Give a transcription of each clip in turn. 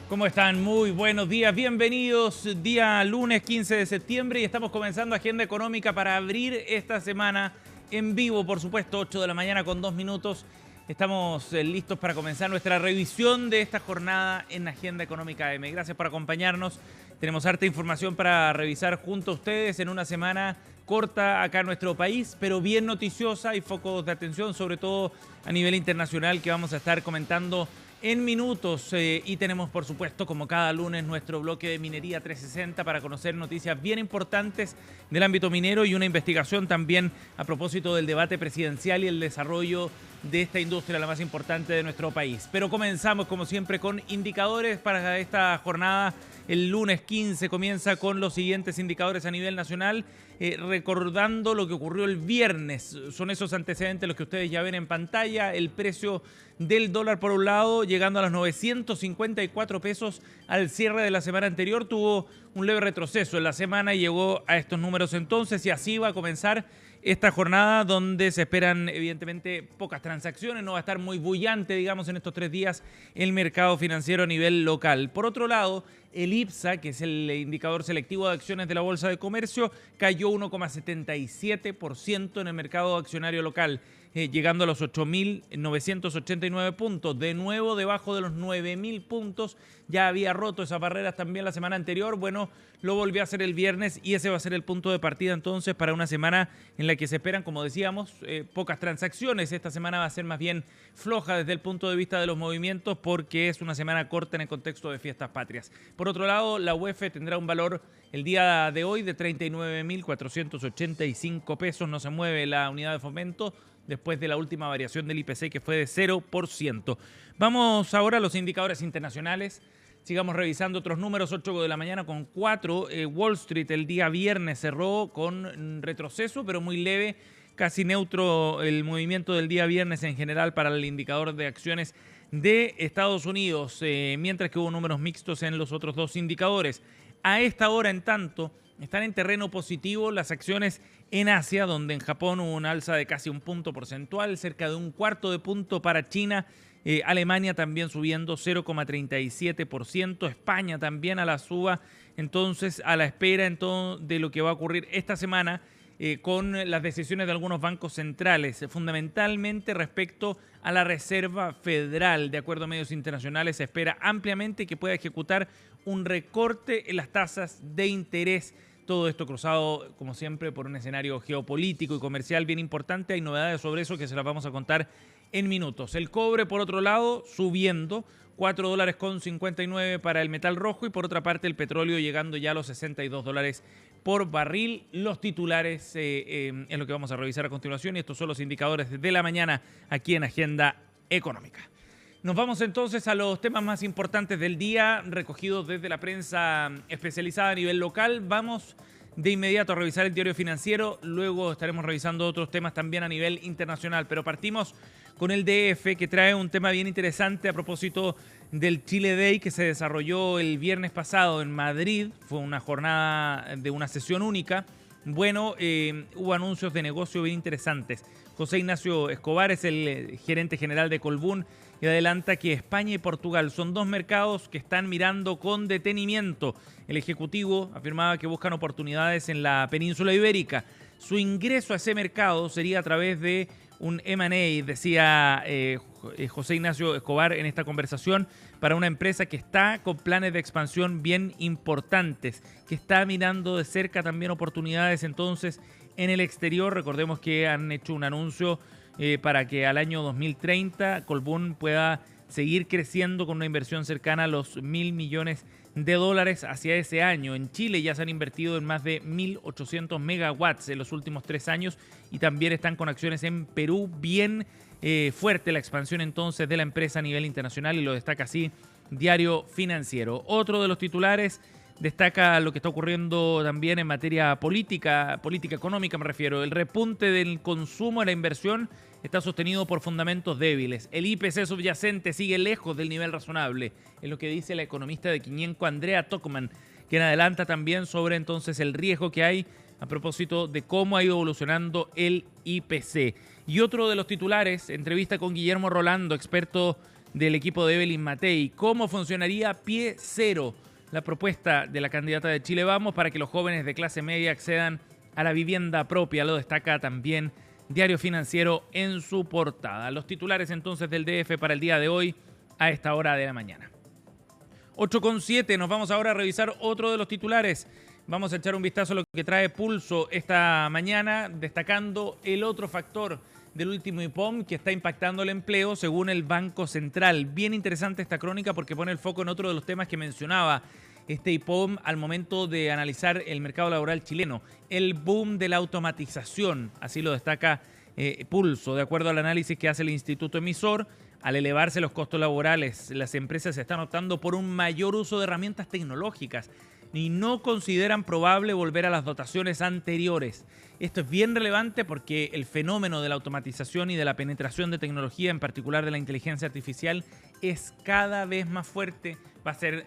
¿Cómo están? Muy buenos días, bienvenidos. Día lunes 15 de septiembre y estamos comenzando Agenda Económica para abrir esta semana en vivo, por supuesto, 8 de la mañana con 2 minutos. Estamos listos para comenzar nuestra revisión de esta jornada en Agenda Económica M. Gracias por acompañarnos. Tenemos harta información para revisar junto a ustedes en una semana corta acá en nuestro país, pero bien noticiosa y focos de atención, sobre todo a nivel internacional, que vamos a estar comentando en minutos. Y tenemos, por supuesto, como cada lunes, nuestro bloque de Minería 360 para conocer noticias bien importantes del ámbito minero y una investigación también a propósito del debate presidencial y el desarrollo de esta industria, la más importante de nuestro país. Pero comenzamos, como siempre, con indicadores para esta jornada. El lunes 15 comienza con los siguientes indicadores a nivel nacional, recordando lo que ocurrió el viernes. Son esos antecedentes los que ustedes ya ven en pantalla. El precio del dólar, por un lado, llegando a los 954 pesos al cierre de la semana anterior. Tuvo un leve retroceso en la semana y llegó a estos números entonces, y así va a comenzar esta jornada, donde se esperan evidentemente pocas transacciones. No va a estar muy bullante, digamos, en estos 3 días el mercado financiero a nivel local. Por otro lado, el IPSA, que es el indicador selectivo de acciones de la Bolsa de Comercio, cayó 1,77% en el mercado accionario local, llegando a los 8.989 puntos. De nuevo debajo de los 9.000 puntos. Ya había roto esas barreras también la semana anterior. Bueno, lo volvió a hacer el viernes y ese va a ser el punto de partida entonces para una semana en la que se esperan, como decíamos, pocas transacciones. Esta semana va a ser más bien floja desde el punto de vista de los movimientos, porque es una semana corta en el contexto de fiestas patrias. Por otro lado, la UEF tendrá un valor el día de hoy de 39.485 pesos. No se mueve la unidad de fomento después de la última variación del IPC, que fue de 0%. Vamos ahora a los indicadores internacionales. Sigamos revisando otros números. 8 de la mañana con 4. Wall Street el día viernes cerró con retroceso, pero muy leve, casi neutro el movimiento del día viernes en general para el indicador de acciones de Estados Unidos, mientras que hubo números mixtos en los otros dos indicadores. A esta hora, en tanto, están en terreno positivo las acciones en Asia, donde en Japón hubo una alza de casi un punto porcentual, cerca de un cuarto de punto para China. Alemania también subiendo 0,37%, España también a la suba, entonces a la espera de lo que va a ocurrir esta semana con las decisiones de algunos bancos centrales, fundamentalmente respecto a la Reserva Federal. De acuerdo a medios internacionales, se espera ampliamente que pueda ejecutar un recorte en las tasas de interés. Todo esto cruzado, como siempre, por un escenario geopolítico y comercial bien importante. Hay novedades sobre eso que se las vamos a contar en minutos. El cobre, por otro lado, subiendo, $4.59 para el metal rojo, y por otra parte el petróleo llegando ya a los $62 por barril. Los titulares es lo que vamos a revisar a continuación, y estos son los indicadores de la mañana aquí en Agenda Económica. Nos vamos entonces a los temas más importantes del día, recogidos desde la prensa especializada a nivel local. Vamos de inmediato a revisar el diario financiero, luego estaremos revisando otros temas también a nivel internacional, pero partimos con el DF, que trae un tema bien interesante a propósito del Chile Day, que se desarrolló el viernes pasado en Madrid. Fue una jornada de una sesión única. Bueno, hubo anuncios de negocio bien interesantes. José Ignacio Escobar es el gerente general de Colbún y adelanta que España y Portugal son dos mercados que están mirando con detenimiento. El ejecutivo afirmaba que buscan oportunidades en la península ibérica. Su ingreso a ese mercado sería a través de un M&A, decía José Ignacio Escobar en esta conversación, para una empresa que está con planes de expansión bien importantes, que está mirando de cerca también oportunidades entonces en el exterior. Recordemos que han hecho un anuncio para que al año 2030 Colbún pueda seguir creciendo con una inversión cercana a los $1.000 millones hacia ese año. En Chile ya se han invertido en más de 1.800 megawatts en los últimos 3 años, y también están con acciones en Perú. Bien fuerte la expansión entonces de la empresa a nivel internacional, y lo destaca así Diario Financiero. Otro de los titulares destaca lo que está ocurriendo también en materia política económica me refiero. El repunte del consumo y la inversión está sostenido por fundamentos débiles. El IPC subyacente sigue lejos del nivel razonable, es lo que dice la economista de Quiñenco, Andrea Tocman, quien adelanta también sobre entonces el riesgo que hay a propósito de cómo ha ido evolucionando el IPC. Y otro de los titulares, entrevista con Guillermo Rolando, experto del equipo de Evelyn Matei. ¿Cómo funcionaría Pie Cero? La propuesta de la candidata de Chile Vamos para que los jóvenes de clase media accedan a la vivienda propia. Lo destaca también Diario Financiero en su portada. Los titulares entonces del DF para el día de hoy a esta hora de la mañana. 8:07, nos vamos ahora a revisar otro de los titulares. Vamos a echar un vistazo a lo que trae Pulso esta mañana, destacando el otro factor del último IPOM que está impactando el empleo según el Banco Central. Bien interesante esta crónica porque pone el foco en otro de los temas que mencionaba este IPOM al momento de analizar el mercado laboral chileno. El boom de la automatización, así lo destaca Pulso. De acuerdo al análisis que hace el Instituto Emisor, al elevarse los costos laborales, las empresas están optando por un mayor uso de herramientas tecnológicas y no consideran probable volver a las dotaciones anteriores. Esto es bien relevante porque el fenómeno de la automatización y de la penetración de tecnología, en particular de la inteligencia artificial, es cada vez más fuerte, va a ser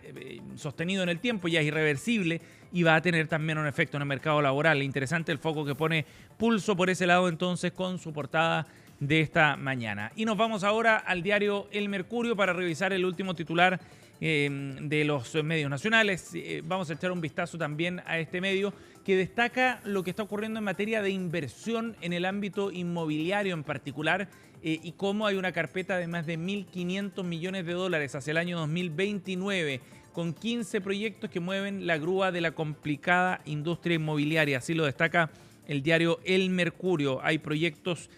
sostenido en el tiempo, ya es irreversible y va a tener también un efecto en el mercado laboral. Interesante el foco que pone Pulso por ese lado entonces con su portada de esta mañana. Y nos vamos ahora al diario El Mercurio para revisar el último titular de los medios nacionales. Vamos a echar un vistazo también a este medio que destaca lo que está ocurriendo en materia de inversión en el ámbito inmobiliario en particular y cómo hay una carpeta de más de 1.500 millones de dólares hacia el año 2029 con 15 proyectos que mueven la grúa de la complicada industria inmobiliaria. Así lo destaca el diario El Mercurio. Hay proyectos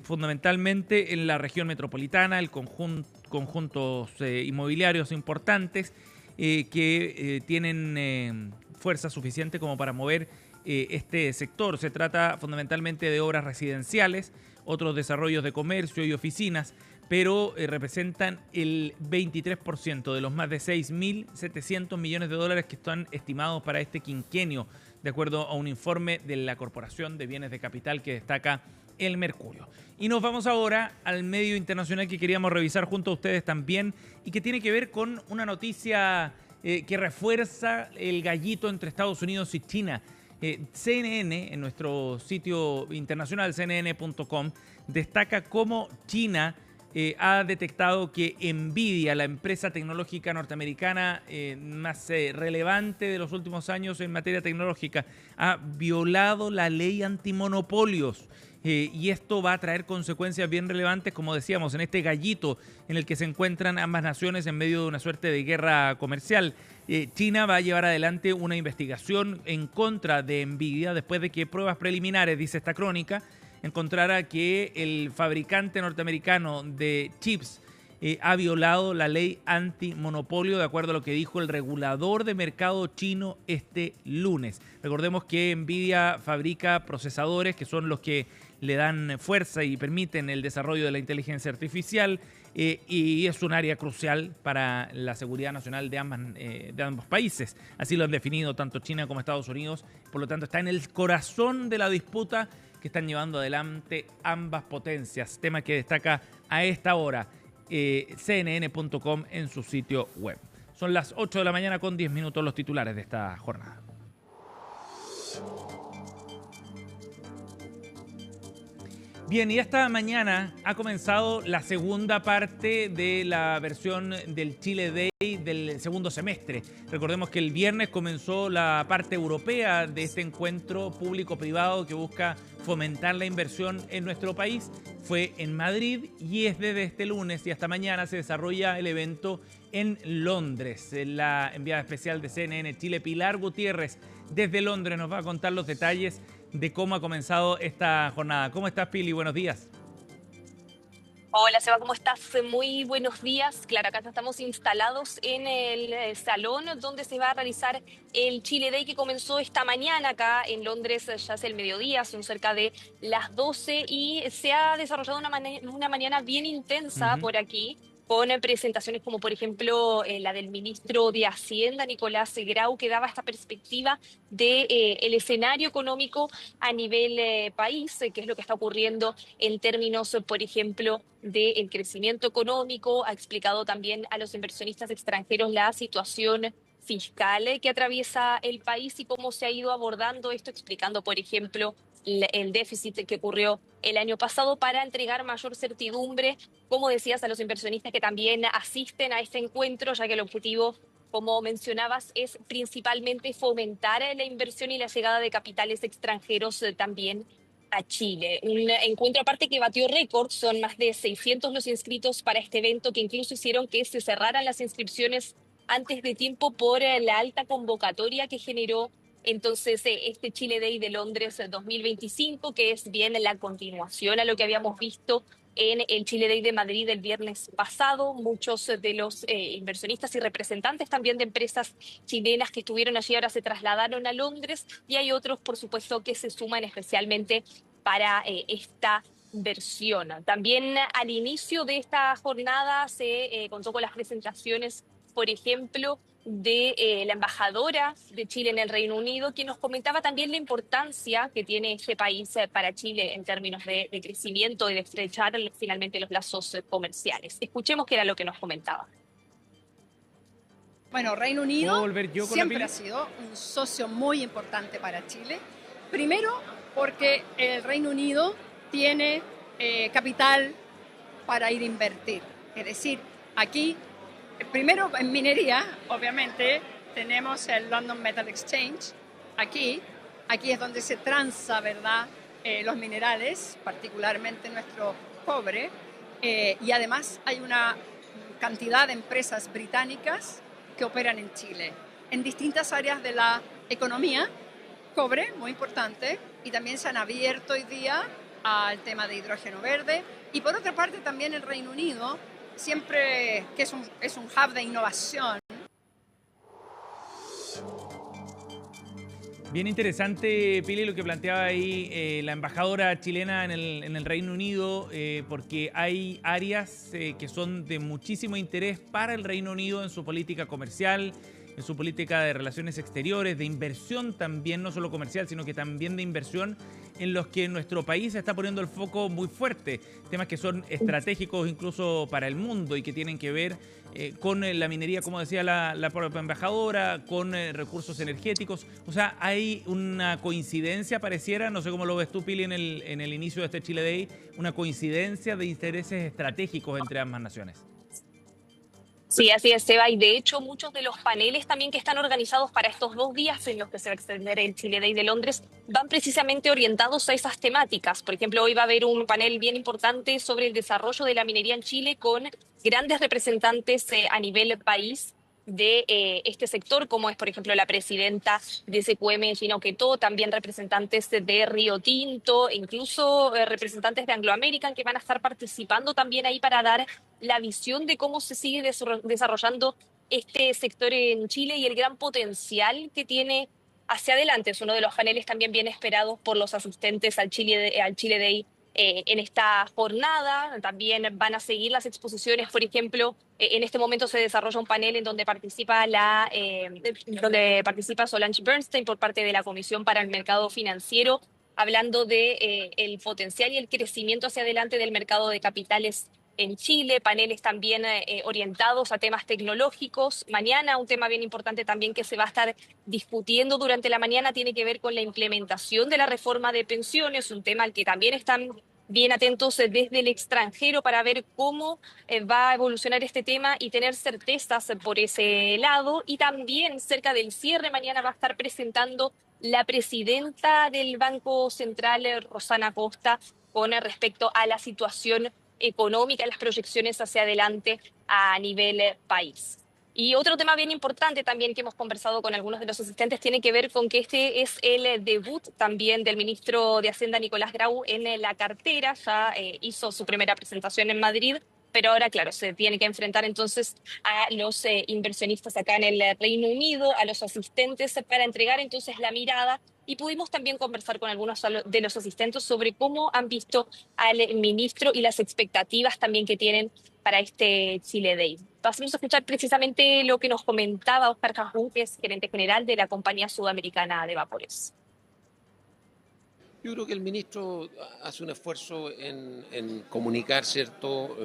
fundamentalmente en la región metropolitana, el conjuntos inmobiliarios importantes que tienen fuerza suficiente como para mover este sector. Se trata fundamentalmente de obras residenciales, otros desarrollos de comercio y oficinas, pero representan el 23% de los más de 6.700 millones de dólares que están estimados para este quinquenio, de acuerdo a un informe de la Corporación de Bienes de Capital que destaca El Mercurio. Y nos vamos ahora al medio internacional que queríamos revisar junto a ustedes también y que tiene que ver con una noticia que refuerza el gallito entre Estados Unidos y China. CNN, en nuestro sitio internacional, cnn.com, destaca cómo China ha detectado que Nvidia, la empresa tecnológica norteamericana más relevante de los últimos años en materia tecnológica, ha violado la ley antimonopolios. Y esto va a traer consecuencias bien relevantes, como decíamos, en este gallito en el que se encuentran ambas naciones en medio de una suerte de guerra comercial. China va a llevar adelante una investigación en contra de Nvidia después de que pruebas preliminares, dice esta crónica, encontrara que el fabricante norteamericano de chips ha violado la ley antimonopolio, de acuerdo a lo que dijo el regulador de mercado chino este lunes. Recordemos que Nvidia fabrica procesadores que son los que le dan fuerza y permiten el desarrollo de la inteligencia artificial y es un área crucial para la seguridad nacional de ambos países. Así lo han definido tanto China como Estados Unidos. Por lo tanto, está en el corazón de la disputa que están llevando adelante ambas potencias. Tema que destaca a esta hora cnn.com en su sitio web. Son las 8 de la mañana con 10 minutos los titulares de esta jornada. Bien, y esta mañana ha comenzado la segunda parte de la versión del Chile Day del segundo semestre. Recordemos que el viernes comenzó la parte europea de este encuentro público-privado que busca fomentar la inversión en nuestro país. Fue en Madrid y es desde este lunes y hasta mañana se desarrolla el evento en Londres. La enviada especial de CNN Chile, Pilar Gutiérrez, desde Londres nos va a contar los detalles de cómo ha comenzado esta jornada. ¿Cómo estás, Pili? Buenos días. Hola, Seba, ¿cómo estás? Muy buenos días. Claro, acá estamos instalados en el salón donde se va a realizar el Chile Day que comenzó esta mañana acá en Londres, ya es el mediodía, son cerca de las 12 y se ha desarrollado una mañana bien intensa Ujú. por aquí, con presentaciones como por ejemplo la del ministro de Hacienda, Nicolás Grau, que daba esta perspectiva de el escenario económico a nivel país, qué es lo que está ocurriendo en términos, por ejemplo, del crecimiento económico. Ha explicado también a los inversionistas extranjeros la situación fiscal que atraviesa el país y cómo se ha ido abordando esto, explicando, por ejemplo, el déficit que ocurrió el año pasado para entregar mayor certidumbre, como decías, a los inversionistas que también asisten a este encuentro, ya que el objetivo, como mencionabas, es principalmente fomentar la inversión y la llegada de capitales extranjeros también a Chile. Un encuentro aparte que batió récord, son más de 600 los inscritos para este evento, que incluso hicieron que se cerraran las inscripciones antes de tiempo por la alta convocatoria que generó entonces este Chile Day de Londres 2025, que es bien la continuación a lo que habíamos visto en el Chile Day de Madrid el viernes pasado. Muchos de los inversionistas y representantes también de empresas chilenas que estuvieron allí ahora se trasladaron a Londres, y hay otros, por supuesto, que se suman especialmente para esta versión. También al inicio de esta jornada se contó con las presentaciones, por ejemplo, de la embajadora de Chile en el Reino Unido, quien nos comentaba también la importancia que tiene este país para Chile en términos de crecimiento y de estrechar finalmente los lazos comerciales. Escuchemos qué era lo que nos comentaba. Bueno, Reino ¿Puedo Unido volver yo con la siempre Pili? ha sido un socio muy importante para Chile. Primero, porque el Reino Unido tiene capital para ir a invertir. Es decir, aquí, primero en minería, obviamente, tenemos el London Metal Exchange. Aquí es donde se transa, ¿verdad?, los minerales, particularmente nuestro cobre. Y además hay una cantidad de empresas británicas que operan en Chile, en distintas áreas de la economía, cobre, muy importante, y también se han abierto hoy día al tema de hidrógeno verde. Y por otra parte también el Reino Unido, siempre que es un hub de innovación. Bien interesante, Pili, lo que planteaba ahí la embajadora chilena en el Reino Unido, porque hay áreas que son de muchísimo interés para el Reino Unido en su política comercial, en su política de relaciones exteriores, de inversión también, no solo comercial, sino que también de inversión, en los que nuestro país está poniendo el foco muy fuerte. Temas que son estratégicos incluso para el mundo y que tienen que ver con la minería, como decía la propia embajadora, con recursos energéticos. O sea, hay una coincidencia, pareciera, no sé cómo lo ves tú, Pili, en el inicio de este Chile Day, una coincidencia de intereses estratégicos entre ambas naciones. Sí, así es, Seba. Y de hecho, muchos de los paneles también que están organizados para estos 2 días en los que se va a extender el Chile Day de Londres van precisamente orientados a esas temáticas. Por ejemplo, hoy va a haber un panel bien importante sobre el desarrollo de la minería en Chile con grandes representantes a nivel país de este sector, como es, por ejemplo, la presidenta de SQM, Gina Oquetó, también representantes de Río Tinto, incluso representantes de Anglo American que van a estar participando también ahí para dar la visión de cómo se sigue desarrollando este sector en Chile y el gran potencial que tiene hacia adelante. Es uno de los paneles también bien esperados por los asistentes al Chile Day en esta jornada. También van a seguir las exposiciones, por ejemplo, en este momento se desarrolla un panel en donde participa Solange Bernstein por parte de la Comisión para el Mercado Financiero, hablando de el potencial y el crecimiento hacia adelante del mercado de capitales en Chile, paneles también orientados a temas tecnológicos. Mañana un tema bien importante también que se va a estar discutiendo durante la mañana tiene que ver con la implementación de la reforma de pensiones, un tema al que también están bien atentos desde el extranjero para ver cómo va a evolucionar este tema y tener certezas por ese lado. Y también cerca del cierre mañana va a estar presentando la presidenta del Banco Central, Rosana Costa, con respecto a la situación económica y las proyecciones hacia adelante a nivel país. Y otro tema bien importante también que hemos conversado con algunos de los asistentes tiene que ver con que este es el debut también del ministro de Hacienda, Nicolás Grau, en la cartera. Ya hizo su primera presentación en Madrid, pero ahora, claro, se tiene que enfrentar entonces a los inversionistas acá en el Reino Unido, a los asistentes, para entregar entonces la mirada. Y pudimos también conversar con algunos de los asistentes sobre cómo han visto al ministro y las expectativas también que tienen para este Chile Day. Pasemos a escuchar precisamente lo que nos comentaba Oscar Cajún, que es gerente general de la Compañía Sudamericana de Vapores. Yo creo que el ministro hace un esfuerzo en comunicar, ¿cierto?,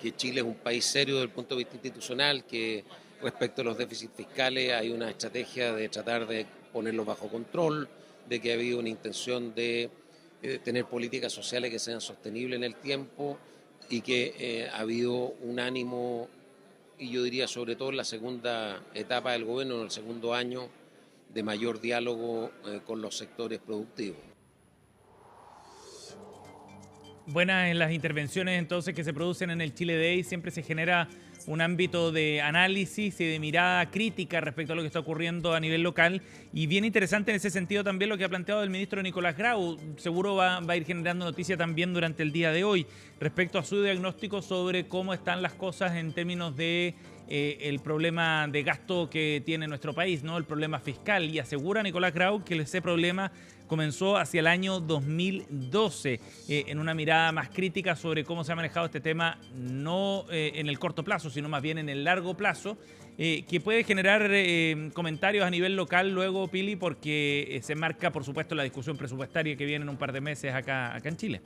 que Chile es un país serio desde el punto de vista institucional, que respecto a los déficits fiscales hay una estrategia de tratar de ponerlos bajo control, de que ha habido una intención de tener políticas sociales que sean sostenibles en el tiempo y que ha habido un ánimo, y yo diría sobre todo en la segunda etapa del gobierno, en el segundo año, de mayor diálogo con los sectores productivos. Buenas en las intervenciones entonces que se producen en el Chile Day, siempre se genera un ámbito de análisis y de mirada crítica respecto a lo que está ocurriendo a nivel local, y bien interesante en ese sentido también lo que ha planteado el ministro Nicolás Grau. Seguro va a ir generando noticia también durante el día de hoy respecto a su diagnóstico sobre cómo están las cosas en términos de el problema de gasto que tiene nuestro país, ¿no? El problema fiscal, y asegura Nicolás Grau que ese problema comenzó hacia el año 2012, en una mirada más crítica sobre cómo se ha manejado este tema, no en el corto plazo, sino más bien en el largo plazo, que puede generar comentarios a nivel local luego, Pili, porque se marca, por supuesto, la discusión presupuestaria que viene en un par de meses acá en Chile.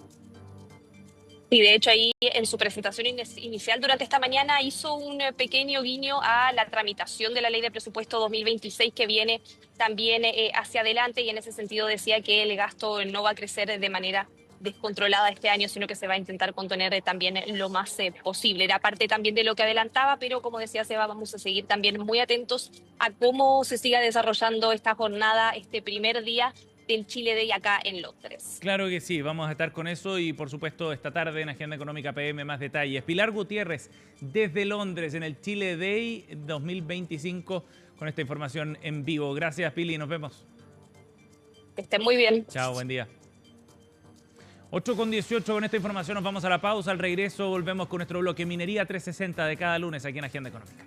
Y de hecho ahí en su presentación inicial durante esta mañana hizo un pequeño guiño a la tramitación de la Ley de Presupuesto 2026 que viene también hacia adelante, y en ese sentido decía que el gasto no va a crecer de manera descontrolada este año, sino que se va a intentar contener también lo más posible. Era parte también de lo que adelantaba, pero como decía Seba, vamos a seguir también muy atentos a cómo se siga desarrollando esta jornada, este primer día del Chile Day acá en Londres. Claro que sí, vamos a estar con eso y por supuesto esta tarde en Agenda Económica PM más detalles. Pilar Gutiérrez desde Londres en el Chile Day 2025 con esta información en vivo. Gracias, Pili, nos vemos. Que estén muy bien. Chao, buen día. 8:18, con esta información nos vamos a la pausa. Al regreso volvemos con nuestro bloque Minería 360 de cada lunes aquí en Agenda Económica.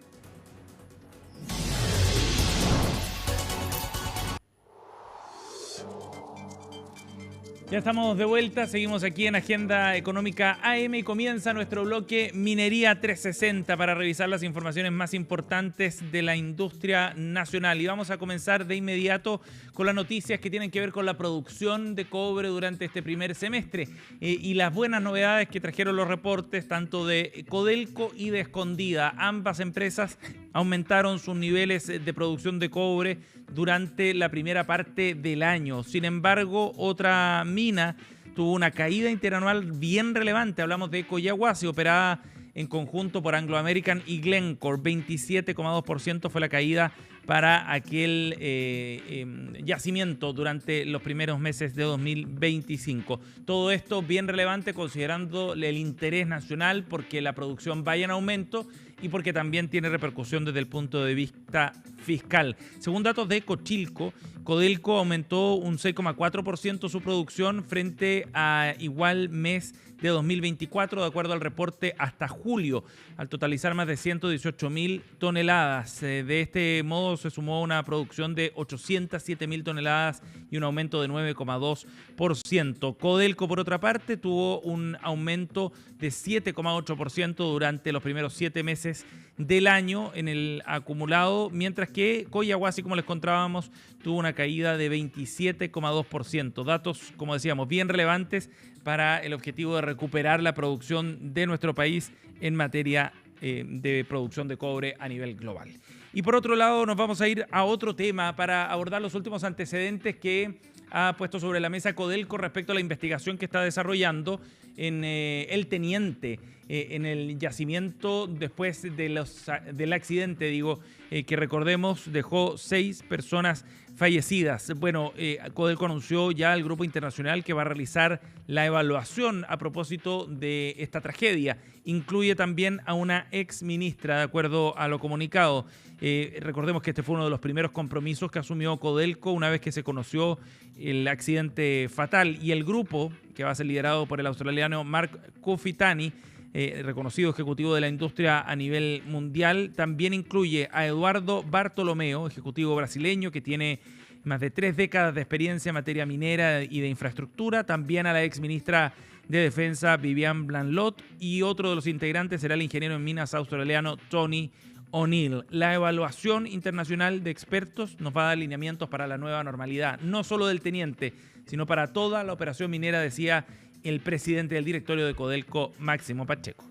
Ya estamos de vuelta, seguimos aquí en Agenda Económica AM y comienza nuestro bloque Minería 360 para revisar las informaciones más importantes de la industria nacional. Y vamos a comenzar de inmediato con las noticias que tienen que ver con la producción de cobre durante este primer semestre y las buenas novedades que trajeron los reportes tanto de Codelco y de Escondida. Ambas empresas aumentaron sus niveles de producción de cobre durante la primera parte del año. Sin embargo, otra mina tuvo una caída interanual bien relevante. Hablamos de Collahuasi, operada en conjunto por Anglo American y Glencore. 27,2% fue la caída para aquel yacimiento durante los primeros meses de 2025. Todo esto bien relevante considerando el interés nacional porque la producción vaya en aumento y porque también tiene repercusión desde el punto de vista fiscal. Según datos de Cochilco, Codelco aumentó un 6,4% su producción frente a igual mes de 2024, de acuerdo al reporte hasta julio, al totalizar más de 118.000 toneladas. De este modo se sumó una producción de 807.000 toneladas y un aumento de 9,2%. Codelco, por otra parte, tuvo un aumento de 7,8% durante los primeros 7 meses del año en el acumulado, mientras que Collahuasi, como les contábamos, tuvo una caída de 27,2%. Datos, como decíamos, bien relevantes para el objetivo de recuperar la producción de nuestro país en materia de producción de cobre a nivel global. Y por otro lado, nos vamos a ir a otro tema para abordar los últimos antecedentes que ha puesto sobre la mesa Codelco respecto a la investigación que está desarrollando en El Teniente, en el yacimiento después del accidente, que recordemos dejó 6 personas fallecidas. Bueno, Codelco anunció ya al grupo internacional que va a realizar la evaluación a propósito de esta tragedia. Incluye también a una ex ministra, de acuerdo a lo comunicado. Recordemos que este fue uno de los primeros compromisos que asumió Codelco una vez que se conoció el accidente fatal. Y el grupo, que va a ser liderado por el australiano Mark Cuffitani, reconocido ejecutivo de la industria a nivel mundial, también incluye a Eduardo Bartolomeo, ejecutivo brasileño que tiene más de 3 décadas de experiencia en materia minera y de infraestructura, también a la exministra de Defensa Vivian Blanlot, y otro de los integrantes será el ingeniero en minas australiano Tony O'Neill. La evaluación internacional de expertos nos va a dar lineamientos para la nueva normalidad, no solo del Teniente, sino para toda la operación minera, decía el presidente del directorio de Codelco, Máximo Pacheco.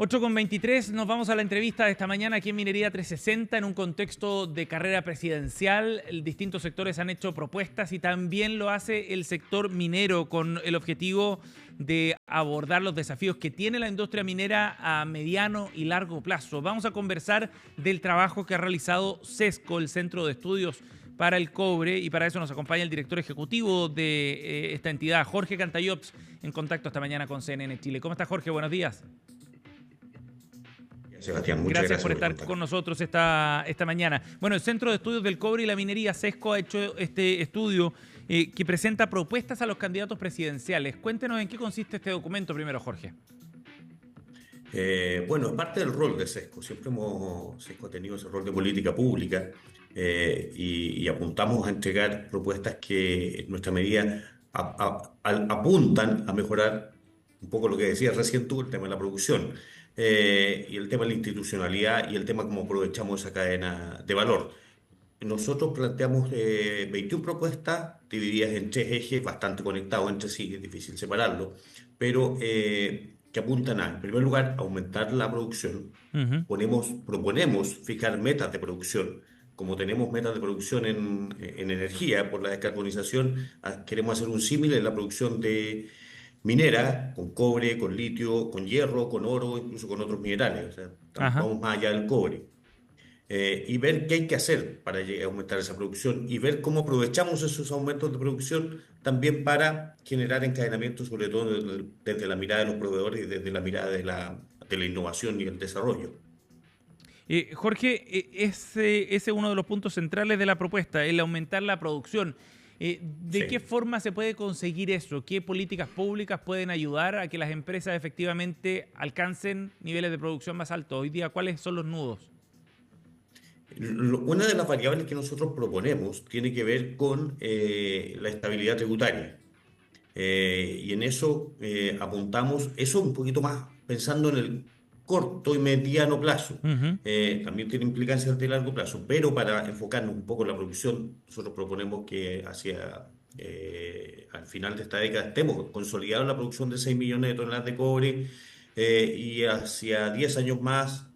8:23, nos vamos a la entrevista de esta mañana aquí en Minería 360 en un contexto de carrera presidencial. Distintos sectores han hecho propuestas y también lo hace el sector minero con el objetivo de abordar los desafíos que tiene la industria minera a mediano y largo plazo. Vamos a conversar del trabajo que ha realizado CESCO, el Centro de Estudios para el Cobre, y para eso nos acompaña el director ejecutivo de esta entidad, Jorge Cantallops, en contacto esta mañana con CNN Chile. ¿Cómo está, Jorge? Buenos días. Sebastián, muchas gracias por estar con nosotros esta mañana. Bueno, el Centro de Estudios del Cobre y la Minería, CESCO, ha hecho este estudio que presenta propuestas a los candidatos presidenciales. Cuéntenos en qué consiste este documento primero, Jorge. Bueno, es parte del rol de CESCO. CESCO ha tenido ese rol de política pública y apuntamos a entregar propuestas que en nuestra medida apuntan a mejorar un poco lo que decías recién tú, el tema de la producción. Y el tema de la institucionalidad y el tema cómo aprovechamos esa cadena de valor. Nosotros planteamos 21 propuestas divididas en 3 ejes bastante conectados entre sí, es difícil separarlo, pero que apuntan a, en primer lugar, aumentar la producción. Proponemos fijar metas de producción. Como tenemos metas de producción en energía por la descarbonización, queremos hacer un símil en la producción de minera, con cobre, con litio, con hierro, con oro, incluso con otros minerales. O sea, vamos más allá del cobre. Y ver qué hay que hacer para aumentar esa producción y ver cómo aprovechamos esos aumentos de producción también para generar encadenamientos, sobre todo desde la mirada de los proveedores y desde la mirada de la innovación y el desarrollo. Jorge, ese es uno de los puntos centrales de la propuesta, el aumentar la producción. ¿De qué forma se puede conseguir eso? ¿Qué políticas públicas pueden ayudar a que las empresas efectivamente alcancen niveles de producción más altos? Hoy día, ¿cuáles son los nudos? Una de las variables que nosotros proponemos tiene que ver con la estabilidad tributaria. Y en eso apuntamos, eso un poquito más pensando en el corto y mediano plazo. También tiene implicancias de largo plazo, pero para enfocarnos un poco en la producción, nosotros proponemos que hacia al final de esta década estemos consolidados la producción de 6 millones de toneladas de cobre y hacia 10 años más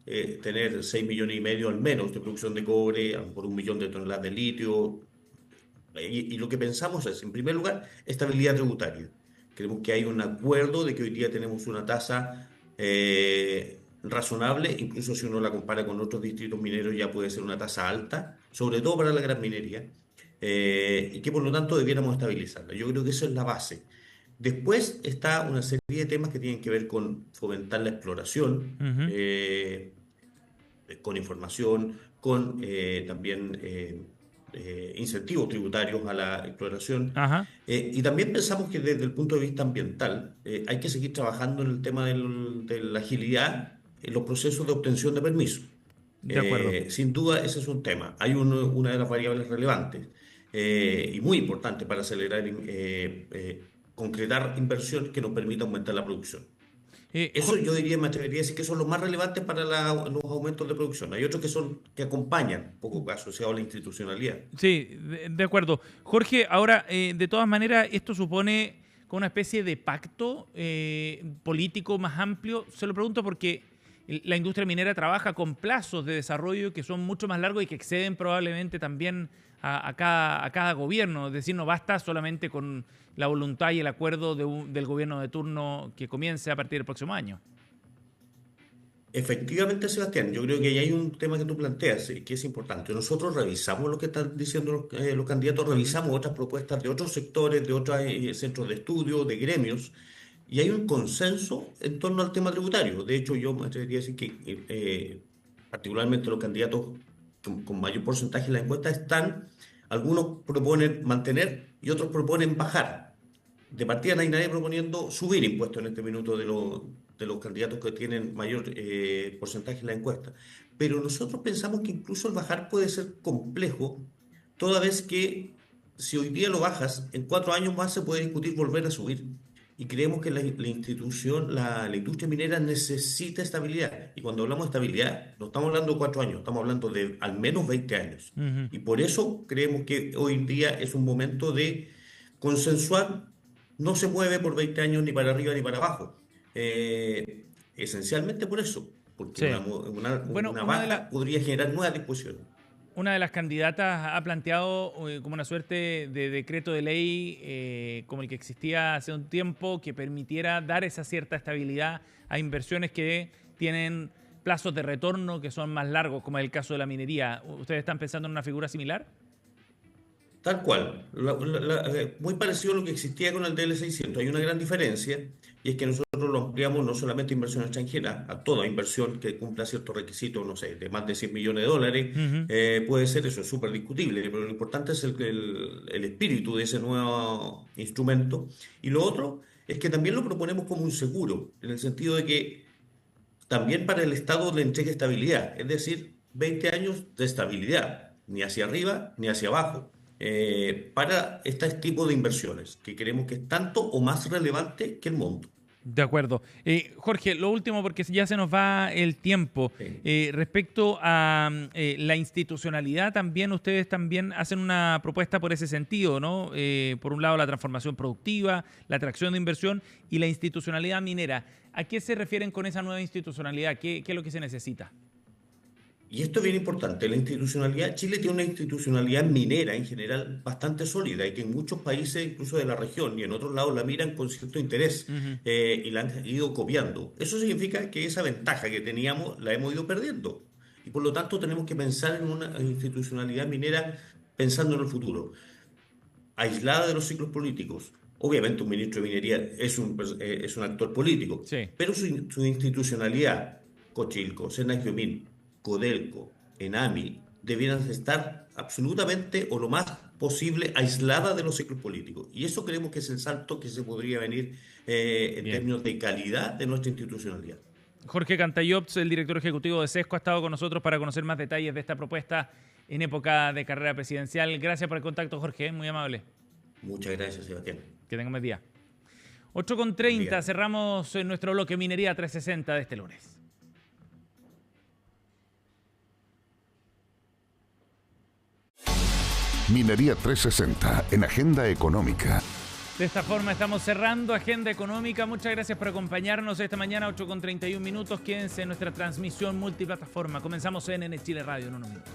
tener 6 millones y medio al menos de producción de cobre, a lo mejor 1 millón de toneladas de litio. Y lo que pensamos es, en primer lugar, estabilidad tributaria. Creemos que hay un acuerdo de que hoy día tenemos una tasa razonable, incluso si uno la compara con otros distritos mineros ya puede ser una tasa alta, sobre todo para la gran minería, y que por lo tanto debiéramos estabilizarla. Yo creo que eso es la base. Después está una serie de temas que tienen que ver con fomentar la exploración, con información, con también incentivos tributarios a la exploración. Y también pensamos que desde el punto de vista ambiental hay que seguir trabajando en el tema de la agilidad en los procesos de obtención de permisos. De acuerdo. Sin duda ese es un tema. Hay una de las variables relevantes y muy importante para acelerar, concretar inversión que nos permita aumentar la producción. Eso yo diría, me atrevería a decir que son los más relevantes para los aumentos de producción. Hay otros que acompañan, un poco asociados a la institucionalidad. Sí, de acuerdo. Jorge, ahora, de todas maneras, esto supone como una especie de pacto político más amplio. Se lo pregunto porque la industria minera trabaja con plazos de desarrollo que son mucho más largos y que exceden probablemente también a cada gobierno. Es decir, no basta solamente con la voluntad y el acuerdo del gobierno de turno que comience a partir del próximo año. Efectivamente, Sebastián, yo creo que ahí hay un tema que tú planteas que es importante. Nosotros revisamos lo que están diciendo los candidatos, revisamos otras propuestas de otros sectores, de otros centros de estudio, de gremios, y hay un consenso en torno al tema tributario. De hecho, yo me atrevería a decir que particularmente los candidatos con mayor porcentaje en la encuesta algunos proponen mantener y otros proponen bajar. De partida no hay nadie proponiendo subir impuestos en este minuto de los candidatos que tienen mayor porcentaje en la encuesta. Pero nosotros pensamos que incluso el bajar puede ser complejo, toda vez que si hoy día lo bajas, en 4 años más se puede discutir volver a subir. Y creemos que la industria minera necesita estabilidad. Y cuando hablamos de estabilidad, no estamos hablando de 4 años, estamos hablando de al menos 20 años. Y por eso creemos que hoy en día es un momento de consensuar. No se mueve por 20 años ni para arriba ni para abajo. esencialmente por eso, porque Sí. Bueno, una baja podría generar nuevas disposiciones. Una de las candidatas ha planteado como una suerte de decreto de ley como el que existía hace un tiempo, que permitiera dar esa cierta estabilidad a inversiones que tienen plazos de retorno que son más largos, como es el caso de la minería. ¿Ustedes están pensando en una figura similar? Tal cual, muy parecido a lo que existía con el DL600. Hay una gran diferencia y es que nosotros lo ampliamos no solamente a inversión extranjera, a toda inversión que cumpla ciertos requisitos, no sé, de más de 100 millones de dólares. Ujú. Puede ser, eso es súper discutible, pero lo importante es el espíritu de ese nuevo instrumento. Y lo otro es que también lo proponemos como un seguro, en el sentido de que también para el Estado le entregue estabilidad, es decir, 20 años de estabilidad, ni hacia arriba ni hacia abajo, para este tipo de inversiones, que creemos que es tanto o más relevante que el monto. De acuerdo. Jorge, lo último, porque ya se nos va el tiempo. Sí. Respecto a la institucionalidad, también ustedes también hacen una propuesta por ese sentido, ¿no? Por un lado, la transformación productiva, la atracción de inversión y la institucionalidad minera. ¿A qué se refieren con esa nueva institucionalidad? ¿Qué es lo que se necesita? Y esto es bien importante, la institucionalidad, Chile tiene una institucionalidad minera en general bastante sólida y que en muchos países, incluso de la región y en otros lados, la miran con cierto interés Ujú. y la han ido copiando. Eso significa que esa ventaja que teníamos la hemos ido perdiendo y por lo tanto tenemos que pensar en una institucionalidad minera pensando en el futuro, aislada de los ciclos políticos. Obviamente un ministro de Minería es un actor político, Sí. pero su institucionalidad, Cochilco, Senagiomin, Codelco, Enami, debieran estar absolutamente o lo más posible aislada de los ciclos políticos. Y eso creemos que es el salto que se podría venir en Bien. términos de calidad de nuestra institucionalidad. Jorge Cantayops, el director ejecutivo de Sesco, ha estado con nosotros para conocer más detalles de esta propuesta en época de carrera presidencial. Gracias por el contacto, Jorge, muy amable. Muchas gracias, Sebastián. Que tenga un buen día. 8:30, Bien. cerramos nuestro bloque Minería 360 de este lunes. Minería 360 en Agenda Económica. De esta forma estamos cerrando Agenda Económica. Muchas gracias por acompañarnos esta mañana, 8:31 minutos. Quédense en nuestra transmisión multiplataforma. Comenzamos en Chile Radio en unos minutos.